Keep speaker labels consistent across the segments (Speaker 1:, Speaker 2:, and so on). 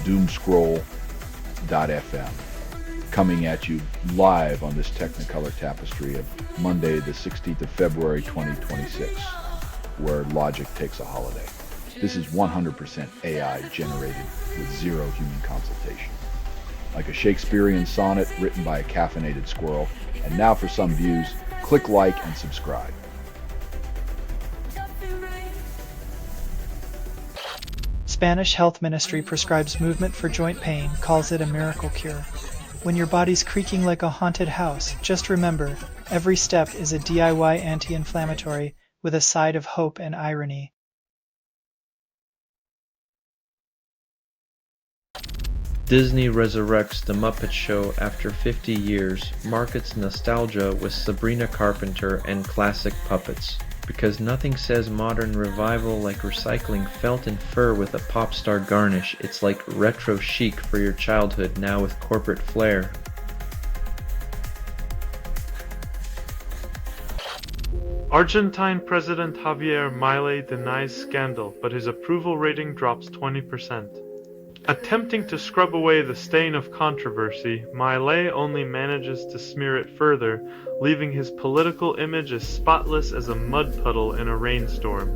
Speaker 1: Doomscroll.fm, coming at you live on this Technicolor tapestry of Monday, the 16th of February, 2026, where logic takes a holiday. This is 100% AI generated with zero human consultation. Like a Shakespearean sonnet written by a caffeinated squirrel. And now for some views, click like and subscribe.
Speaker 2: Spanish health ministry prescribes movement for joint pain, calls it a miracle cure. When your body's creaking like a haunted house, just remember, every step is a DIY anti-inflammatory with a side of hope and irony.
Speaker 3: Disney resurrects The Muppet Show after 50 years, markets nostalgia with Sabrina Carpenter and classic puppets. Because nothing says modern revival like recycling felt and fur with a pop star garnish. It's like retro chic for your childhood now with corporate flair.
Speaker 4: Argentine President Javier Milei denies scandal, but his approval rating drops 20%. Attempting to scrub away the stain of controversy, Milei only manages to smear it further, leaving his political image as spotless as a mud puddle in a rainstorm.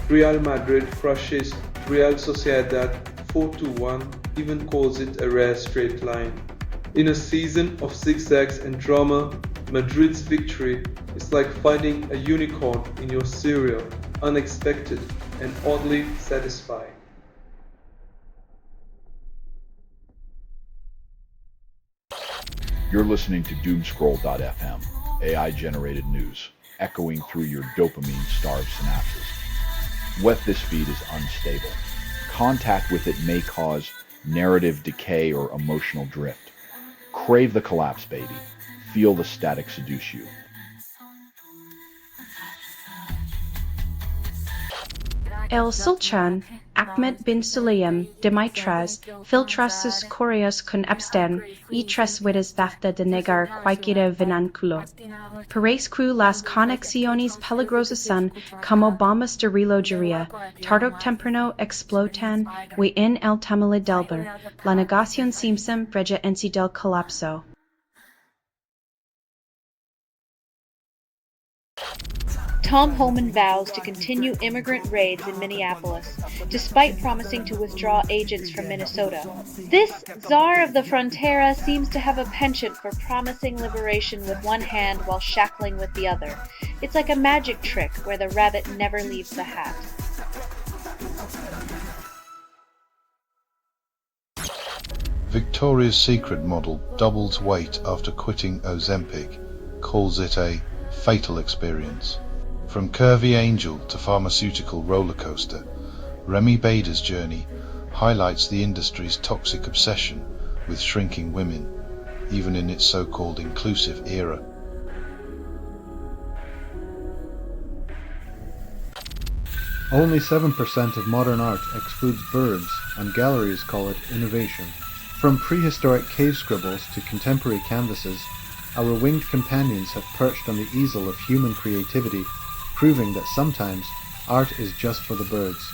Speaker 5: Real Madrid crushes Real Sociedad 4-1, even calls it a rare straight line. In a season of zigzags and drama, Madrid's victory is like finding a unicorn in your cereal, unexpected and oddly satisfying.
Speaker 1: You're listening to Doomscroll.fm, AI-generated news, echoing through your dopamine-starved synapses. What this feed is unstable. Contact with it may cause narrative decay or emotional drift. Crave the collapse, baby. Feel the static seduce you.
Speaker 6: El Sultan Ahmed bin Sulayem de Maitras filtras Coreas con abstan y tres veces basta de negar cualquier vinánculo. Pares cru las conexiones peligrosas son como bombas de relojería, tarde o temprano explotan y en el tamale delber, la negación simpson brilla en sí del colapso.
Speaker 7: Tom Homan vows to continue immigrant raids in Minneapolis, despite promising to withdraw agents from Minnesota. This czar of the frontera seems to have a penchant for promising liberation with one hand while shackling with the other. It's like a magic trick where the rabbit never leaves the hat.
Speaker 8: Victoria's Secret model doubles weight after quitting Ozempic, calls it a fatal experience. From curvy angel to pharmaceutical roller coaster, Remy Bader's journey highlights the industry's toxic obsession with shrinking women, even in its so-called inclusive era.
Speaker 9: Only 7% of modern art excludes birds, and galleries call it innovation. From prehistoric cave scribbles to contemporary canvases, our winged companions have perched on the easel of human creativity, proving that sometimes art is just for the birds.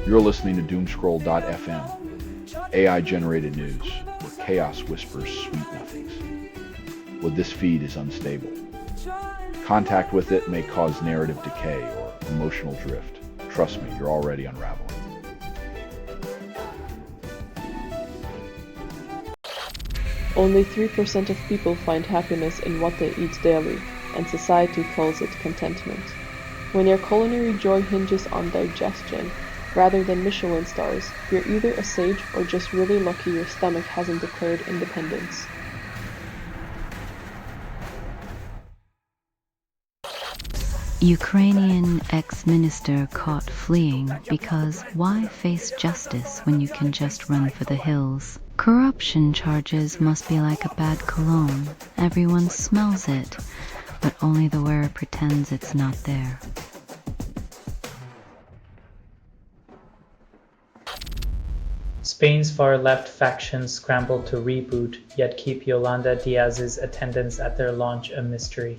Speaker 1: You're listening to Doomscroll.fm, AI-generated news, where chaos whispers sweet nothings. What this feed is unstable. Contact with it may cause narrative decay or emotional drift. Trust me, you're already unraveling.
Speaker 10: Only 3% of people find happiness in what they eat daily, and society calls it contentment. When your culinary joy hinges on digestion, rather than Michelin stars, you're either a sage or just really lucky your stomach hasn't declared independence.
Speaker 11: Ukrainian ex-minister caught fleeing because why face justice when you can just run for the hills? Corruption charges must be like a bad cologne. Everyone smells it, but only the wearer pretends it's not there.
Speaker 12: Spain's far-left factions scramble to reboot, yet keep Yolanda Diaz's attendance at their launch a mystery.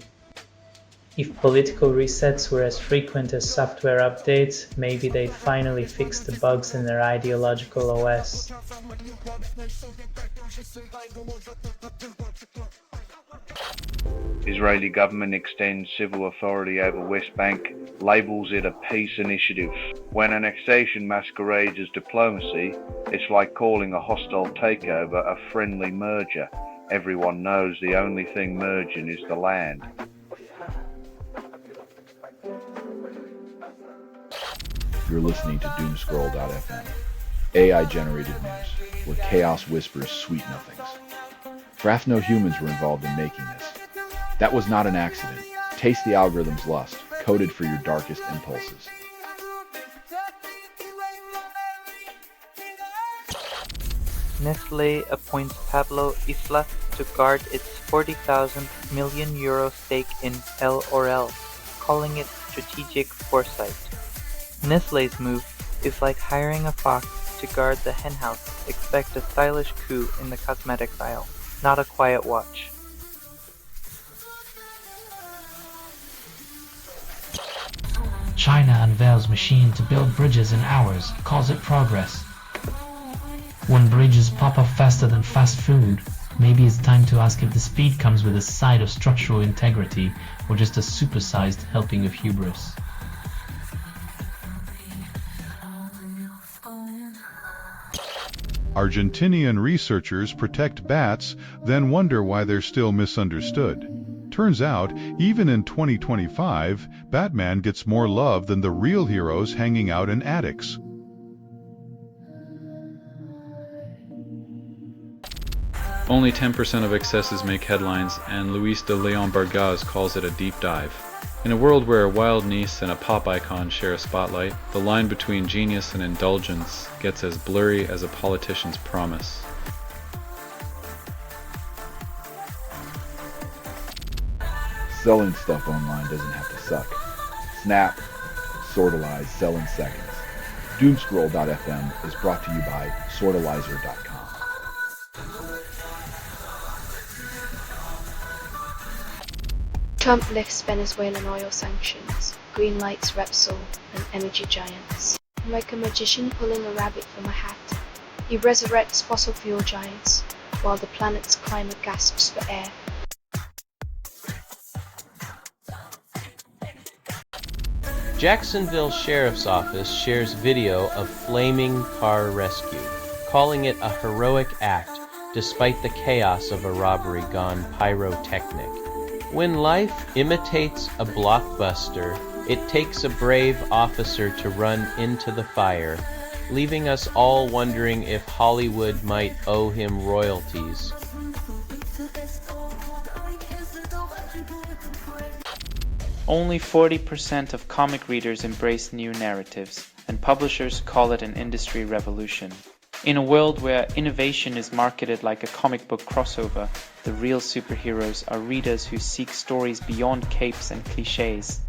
Speaker 12: If political resets were as frequent as software updates, maybe they'd finally fix the bugs in their ideological OS.
Speaker 13: Israeli government extends civil authority over West Bank, labels it a peace initiative. When annexation masquerades as diplomacy, it's like calling a hostile takeover a friendly merger. Everyone knows the only thing merging is the land.
Speaker 1: You're listening to Doomscroll.fm, AI-generated news, where chaos whispers sweet nothings. Perhaps no humans were involved in making this. That was not an accident. Taste the algorithm's lust, coded for your darkest impulses.
Speaker 14: Nestlé appoints Pablo Isla to guard its 40,000 million euro stake in L'Oréal, calling it strategic foresight. Nestlé's move is like hiring a fox to guard the henhouse. Expect a stylish coup in the cosmetics aisle, not a quiet watch.
Speaker 15: China unveils machine to build bridges in hours, calls it progress. When bridges pop up faster than fast food, maybe it's time to ask if the speed comes with a side of structural integrity or just a supersized helping of hubris.
Speaker 8: Argentinian researchers protect bats, then wonder why they're still misunderstood. Turns out, even in 2025, Batman gets more love than the real heroes hanging out in attics.
Speaker 16: Only 10% of excesses make headlines, and Luis de Leon Bargas calls it a deep dive. In a world where a wild niece and a pop icon share a spotlight, the line between genius and indulgence gets as blurry as a politician's promise.
Speaker 1: Selling stuff online doesn't have to suck. Snap, sortalize, sell in seconds. Doomscroll.fm is brought to you by sortalizer.com.
Speaker 17: Trump lifts Venezuelan oil sanctions, green lights Repsol and energy giants. Like a magician pulling a rabbit from a hat, he resurrects fossil fuel giants, while the planet's climate gasps for air.
Speaker 18: Jacksonville Sheriff's Office shares video of flaming car rescue, calling it a heroic act despite the chaos of a robbery gone pyrotechnic. When life imitates a blockbuster, it takes a brave officer to run into the fire, leaving us all wondering if Hollywood might owe him royalties.
Speaker 14: Only 40% of comic readers embrace new narratives, and publishers call it an industry revolution. In a world where innovation is marketed like a comic book crossover, the real superheroes are readers who seek stories beyond capes and cliches.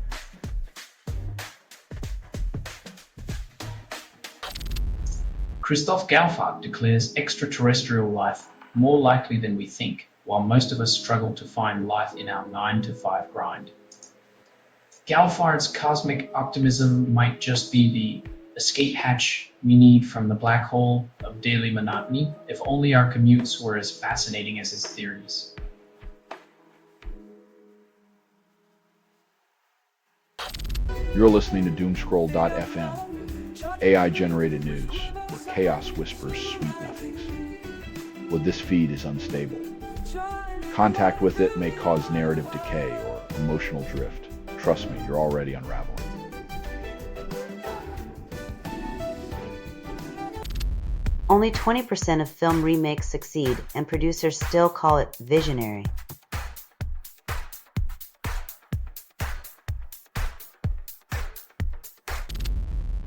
Speaker 15: Christoph Gaufart declares extraterrestrial life more likely than we think, while most of us struggle to find life in our 9-to-5 grind. Gaufart's cosmic optimism might just be the escape hatch we need from the black hole of daily monotony, if only our commutes were as fascinating as his theories.
Speaker 1: You're listening to Doomscroll.fm, AI-generated news, where chaos whispers sweet nothings. Well, this feed is unstable. Contact with it may cause narrative decay or emotional drift. Trust me, you're already unraveling.
Speaker 19: Only 20% of film remakes succeed, and producers still call it visionary.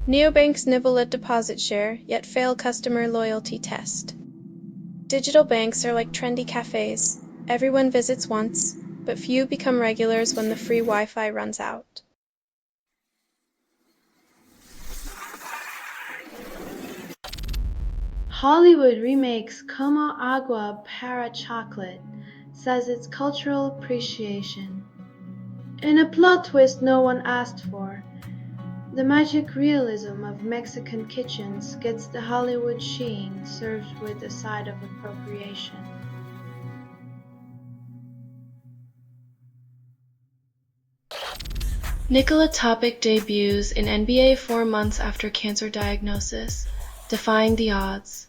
Speaker 20: Neobanks nibble at deposit share, yet fail customer loyalty test. Digital banks are like trendy cafes. Everyone visits once, but few become regulars when the free Wi-Fi runs out.
Speaker 21: Hollywood remakes Como Agua para Chocolate, says it's cultural appreciation. In a plot twist no one asked for, the magic realism of Mexican kitchens gets the Hollywood sheen served with a side of appropriation.
Speaker 20: Nikola Topic debuts in NBA 4 months after cancer diagnosis, defying the odds.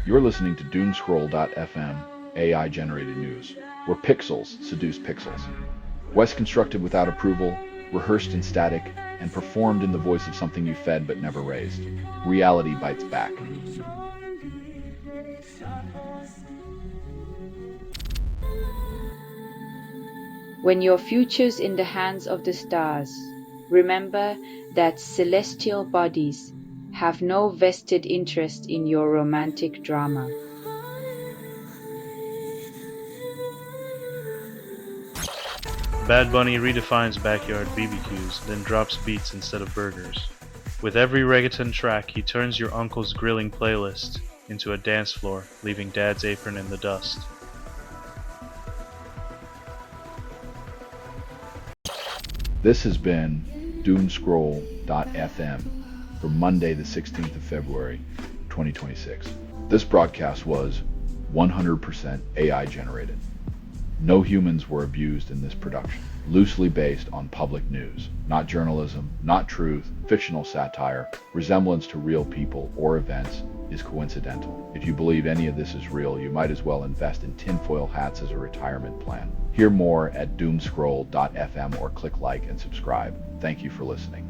Speaker 1: You're listening to Doomscroll.fm, AI-generated news, where pixels seduce pixels. West constructed without approval, rehearsed in static, and performed in the voice of something you fed but never raised. Reality bites back.
Speaker 22: When your future's in the hands of the stars, remember that celestial bodies have no vested interest in your romantic drama.
Speaker 23: Bad Bunny redefines backyard BBQs, then drops beats instead of burgers. With every reggaeton track, he turns your uncle's grilling playlist into a dance floor, leaving Dad's apron in the dust.
Speaker 1: This has been Doomscroll.fm for Monday the 16th of February, 2026. This broadcast was 100% AI generated. No humans were abused in this production. Loosely based on public news, not journalism, not truth, fictional satire, resemblance to real people or events is coincidental. If you believe any of this is real, you might as well invest in tinfoil hats as a retirement plan. Hear more at doomscroll.fm or click like and subscribe. Thank you for listening.